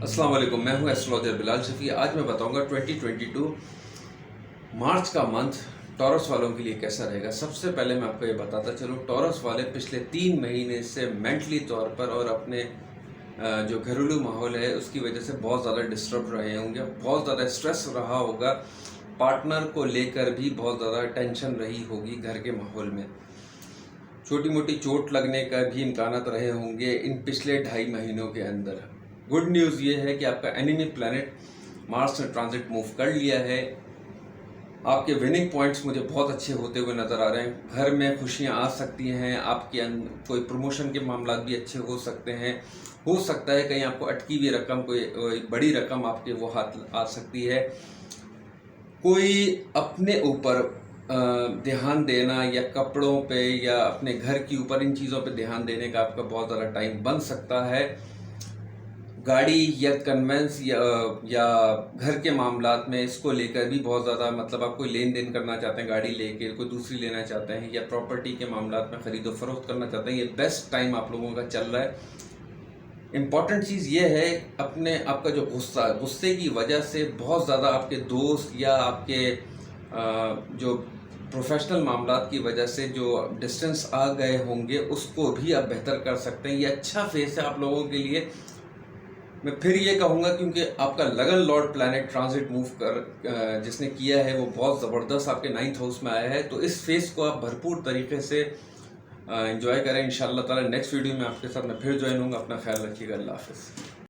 अस्सलाम वालेकुम, मैं हूं एस्ट्रोलॉजर बिलाल शफी। आज मैं बताऊंगा 2022 मार्च का मंथ टॉरस वालों के लिए कैसा रहेगा। सबसे पहले मैं आपको ये बताता चलूं, टॉरस वाले पिछले 3 महीने से मेंटली तौर पर और अपने जो घरेलू माहौल है उसकी वजह से बहुत ज़्यादा डिस्टर्ब रहे होंगे, बहुत ज़्यादा स्ट्रेस रहा होगा, पार्टनर को लेकर भी बहुत ज़्यादा टेंशन रही होगी घर के माहौल में। छोटी मोटी चोट लगने का भी इम्कानात रहे होंगे इन पिछले 2.5 महीनों के अंदर। गुड न्यूज़ ये है कि आपका एनिमी प्लैनेट मार्स ने ट्रांजिट मूव कर लिया है। आपके विनिंग पॉइंट्स मुझे बहुत अच्छे होते हुए नज़र आ रहे हैं। घर में खुशियां आ सकती हैं, आपके कोई प्रमोशन के मामला भी अच्छे हो सकते हैं। हो सकता है कहीं आपको अटकी हुई रकम, कोई बड़ी रकम आपके वो हाथ आ सकती है। कोई अपने ऊपर ध्यान देना या कपड़ों पे या अपने घर के ऊपर, इन चीज़ों पे ध्यान देने का आपका बहुत ज़्यादा टाइम बन सकता है। गाड़ी या कन्वेंस या घर के मामलात में इसको लेकर भी बहुत ज़्यादा, मतलब आप कोई लेन देन करना चाहते हैं, गाड़ी लेके कोई दूसरी लेना चाहते हैं या प्रॉपर्टी के मामलात में ख़रीदो फरोख्त करना चाहते हैं, ये बेस्ट टाइम आप लोगों का चल रहा है। इम्पॉर्टेंट चीज़ ये है, अपने आपका जो गुस्से की वजह से बहुत ज़्यादा आपके दोस्त या आपके जो प्रोफेशनल मामलात की वजह से जो डिस्टेंस आ गए होंगे उसको भी आप बेहतर कर सकते हैं। ये अच्छा फेस है आप लोगों के लिए। मैं फिर ये कहूँगा क्योंकि आपका लगन लॉर्ड प्लैनेट ट्रांजिट मूव कर जिसने किया है वो बहुत ज़बरदस्त आपके 9th हाउस में आया है, तो इस फेस को आप भरपूर तरीके से एंजॉय करें। इंशाल्लाह ताला नेक्स्ट वीडियो में आपके साथ मैं फिर ज्वाइन हूँगा। अपना ख्याल रखिएगा। अल्लाह हाफ़िज़।